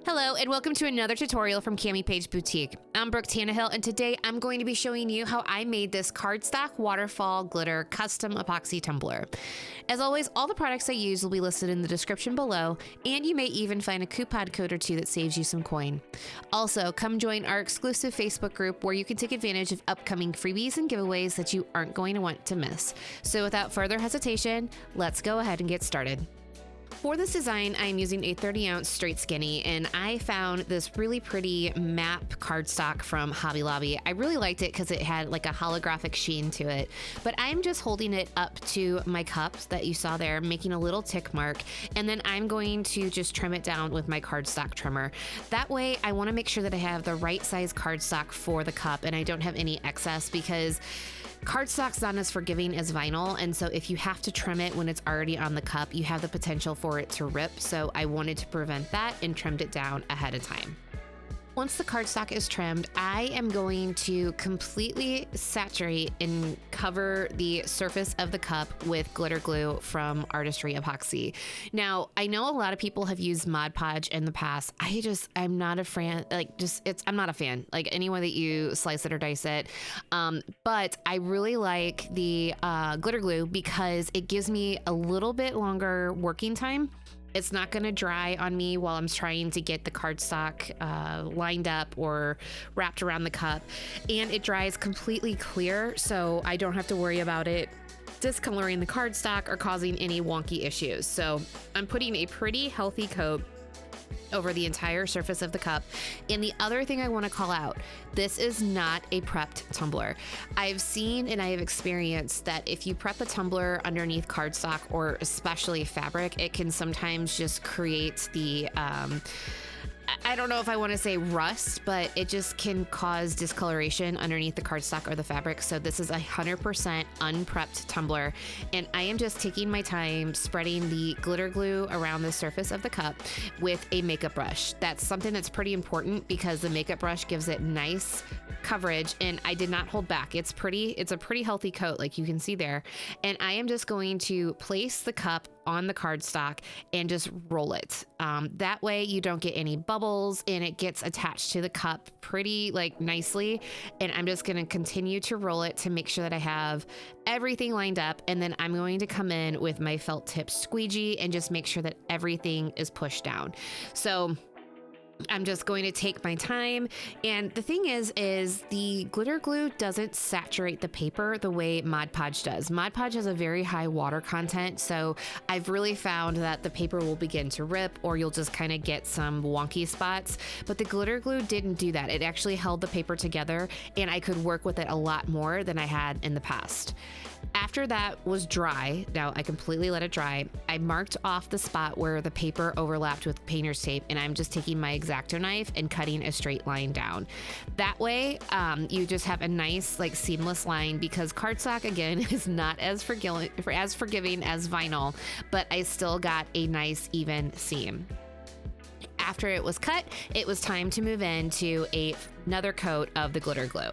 Hello and welcome to another tutorial from CamiPaige Boutique. I'm Brooke Tannehill and today I'm going to be showing you how I made this cardstock waterfall glitter custom epoxy tumbler. As always, all the products I use will be listed in the description below, and you may even find a coupon code or two that saves you some coin. Also, come join our exclusive Facebook group where you can take advantage of upcoming freebies and giveaways that you aren't going to want to miss. So without further hesitation, let's go ahead and get started. For this design, I'm using a 30-ounce straight skinny, and I found this really pretty map cardstock from Hobby Lobby. I really liked it because it had like a holographic sheen to it, but I'm just holding it up to my cups that you saw there, making a little tick mark, and then I'm going to just trim it down with my cardstock trimmer. That way, I want to make sure that I have the right size cardstock for the cup and I don't have any excess, because cardstock's not as forgiving as vinyl, and so if you have to trim it when it's already on the cup, you have the potential for it to rip, so I wanted to prevent that and trimmed it down ahead of time. Once the cardstock is trimmed, I am going to completely saturate and cover the surface of the cup with glitter glue from Artistry Epoxy. Now, I know a lot of people have used Mod Podge in the past. I'm not a fan, I'm not a fan, like any way that you slice it or dice it. But I really like the glitter glue because it gives me a little bit longer working time. It's not going to dry on me while I'm trying to get the cardstock lined up or wrapped around the cup. And it dries completely clear, so I don't have to worry about it discoloring the cardstock or causing any wonky issues. So I'm putting a pretty healthy coat over the entire surface of the cup. And the other thing I want to call out, this is not a prepped tumbler. I've seen and I have experienced that if you prep a tumbler underneath cardstock or especially fabric, it can sometimes just create the I don't know if I want to say rust, but it just can cause discoloration underneath the cardstock or the fabric. So this is 100% unprepped tumbler, and I am just taking my time spreading the glitter glue around the surface of the cup with a makeup brush. That's something that's pretty important because the makeup brush gives it nice coverage, and I did not hold back. It's a pretty healthy coat, like you can see there. And I am just going to place the cup on the cardstock and just roll it. That way you don't get any bubbles and it gets attached to the cup pretty nicely. And I'm just going to continue to roll it to make sure that I have everything lined up. And then I'm going to come in with my felt tip squeegee and just make sure that everything is pushed down. So I'm just going to take my time. And the thing is the glitter glue doesn't saturate the paper the way Mod Podge does. Mod Podge has a very high water content, so I've really found that the paper will begin to rip or you'll just kind of get some wonky spots. But the glitter glue didn't do that. It actually held the paper together, and I could work with it a lot more than I had in the past. After that was dry, now I completely let it dry, I marked off the spot where the paper overlapped with painter's tape, and I'm just taking my X-Acto knife and cutting a straight line down. That way, you just have a nice seamless line, because cardstock, again, is not as forgiving as vinyl, but I still got a nice even seam. After it was cut, it was time to move into another coat of the glitter glue.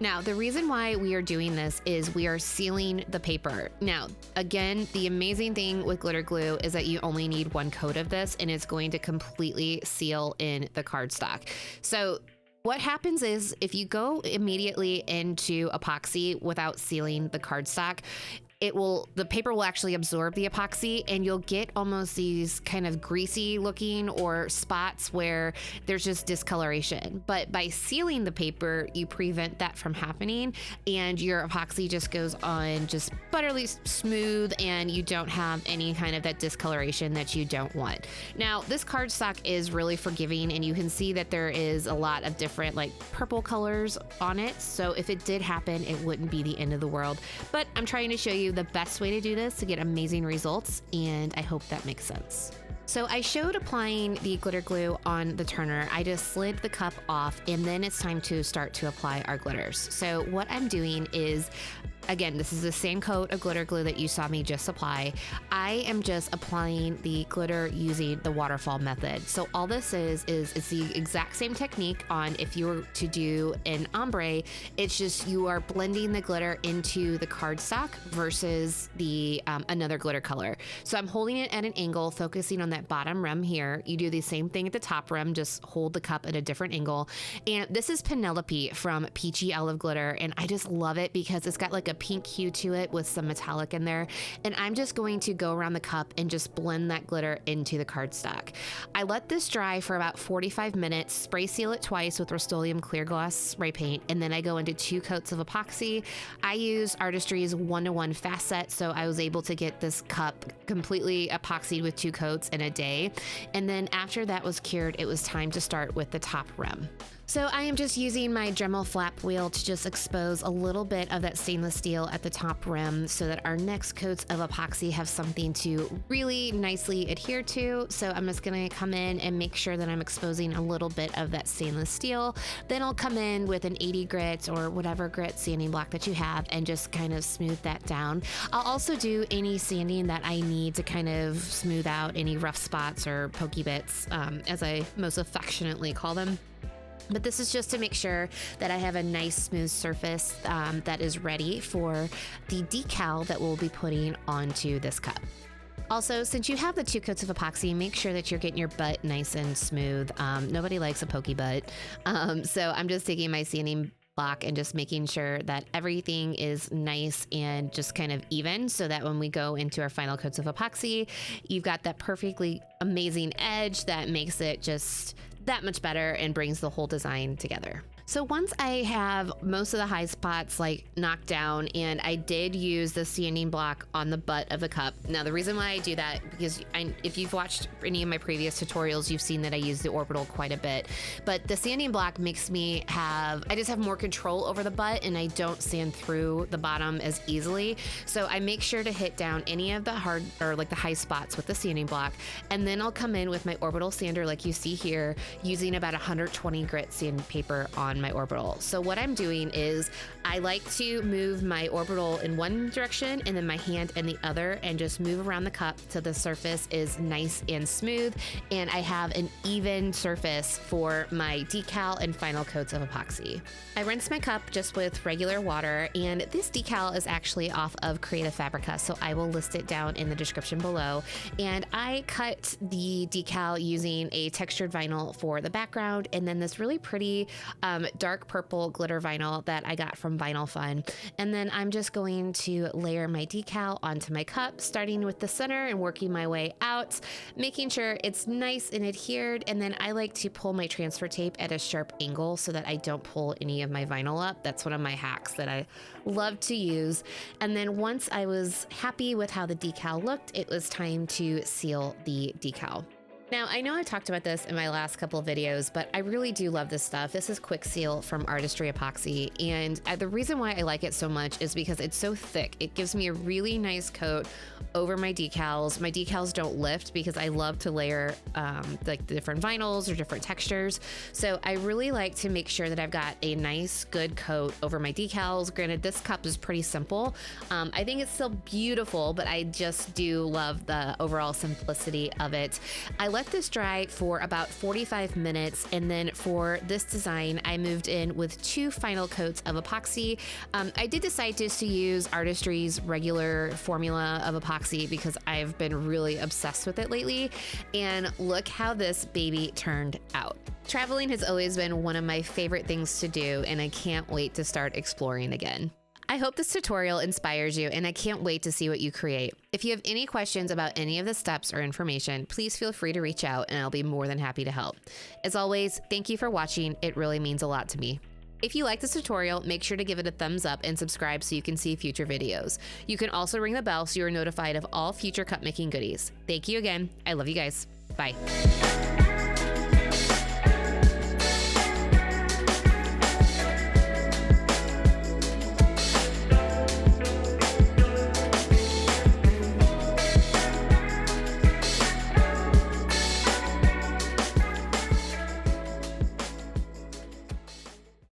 Now, the reason why we are doing this is we are sealing the paper. Now, again, the amazing thing with glitter glue is that you only need one coat of this, and it's going to completely seal in the cardstock. So what happens is if you go immediately into epoxy without sealing the cardstock, the paper will actually absorb the epoxy, and you'll get almost these kind of greasy looking or spots where there's just discoloration. But by sealing the paper, you prevent that from happening, and your epoxy just goes on just butterly smooth, and you don't have any kind of that discoloration that you don't want. Now, this cardstock is really forgiving, and you can see that there is a lot of different purple colors on it. So if it did happen, it wouldn't be the end of the world. But I'm trying to show you the best way to do this to get amazing results, and I hope that makes sense. So I showed applying the glitter glue on the turner. I just slid the cup off, and then it's time to start to apply our glitters. So what I'm doing is again, this is the same coat of glitter glue that you saw me just apply. I am just applying the glitter using the waterfall method. So all this is it's the exact same technique on if you were to do an ombre. It's just you are blending the glitter into the cardstock versus the another glitter color. So I'm holding it at an angle, focusing on that bottom rim here. You do the same thing at the top rim, just hold the cup at a different angle. And this is Penelope from Peachy Olive Glitter, and I just love it because it's got like a pink hue to it with some metallic in there. And I'm just going to go around the cup and just blend that glitter into the cardstock. I let this dry for about 45 minutes, spray seal it twice with Rust-Oleum clear gloss spray paint, and then I go into 2 coats of epoxy. I use Artistry's 1-to-1 fast set, so I was able to get this cup completely epoxied with 2 coats in a day. And then after that was cured, it was time to start with the top rim. So I am just using my Dremel flap wheel to just expose a little bit of that stainless steel at the top rim so that our next coats of epoxy have something to really nicely adhere to. So I'm just gonna come in and make sure that I'm exposing a little bit of that stainless steel. Then I'll come in with an 80 grit or whatever grit sanding block that you have and just kind of smooth that down. I'll also do any sanding that I need to kind of smooth out any rough spots or pokey bits, as I most affectionately call them. But this is just to make sure that I have a nice smooth surface that is ready for the decal that we'll be putting onto this cup. Also, since you have the 2 coats of epoxy, make sure that you're getting your butt nice and smooth. Nobody likes a pokey butt. So I'm just taking my sanding block and just making sure that everything is nice and just kind of even so that when we go into our final coats of epoxy, you've got that perfectly amazing edge that makes it just that much better and brings the whole design together. So once I have most of the high spots like knocked down, and I did use the sanding block on the butt of the cup. Now the reason why I do that, because if you've watched any of my previous tutorials, you've seen that I use the orbital quite a bit, but the sanding block makes me I just have more control over the butt and I don't sand through the bottom as easily. So I make sure to hit down any of the hard or like the high spots with the sanding block. And then I'll come in with my orbital sander like you see here, using about 120 grit sandpaper on my orbital. So what I'm doing is I like to move my orbital in one direction and then my hand in the other and just move around the cup till the surface is nice and smooth and I have an even surface for my decal and final coats of epoxy. I rinse my cup just with regular water, and this decal is actually off of Creative Fabrica, so I will list it down in the description below. And I cut the decal using a textured vinyl for the background and then this really pretty dark purple glitter vinyl that I got from Vinyl Fun. And then I'm just going to layer my decal onto my cup, starting with the center and working my way out, making sure it's nice and adhered. And then I like to pull my transfer tape at a sharp angle so that I don't pull any of my vinyl up. That's one of my hacks that I love to use. And then once I was happy with how the decal looked, it was time to seal the decal. Now, I know I talked about this in my last couple of videos, but I really do love this stuff. This is Quick Seal from Artistry Epoxy, and the reason why I like it so much is because it's so thick. It gives me a really nice coat over my decals. My decals don't lift because I love to layer like the different vinyls or different textures. So I really like to make sure that I've got a nice, good coat over my decals. Granted, this cup is pretty simple. I think it's still beautiful, but I just do love the overall simplicity of it. I let this dry for about 45 minutes, and then for this design, I moved in with 2 final coats of epoxy. I did decide just to use Artistry's regular formula of epoxy because I've been really obsessed with it lately, and look how this baby turned out. Traveling has always been one of my favorite things to do, and I can't wait to start exploring again. I hope this tutorial inspires you, and I can't wait to see what you create. If you have any questions about any of the steps or information, please feel free to reach out and I'll be more than happy to help. As always, thank you for watching. It really means a lot to me. If you like this tutorial, make sure to give it a thumbs up and subscribe so you can see future videos. You can also ring the bell so you are notified of all future cup making goodies. Thank you again. I love you guys. Bye.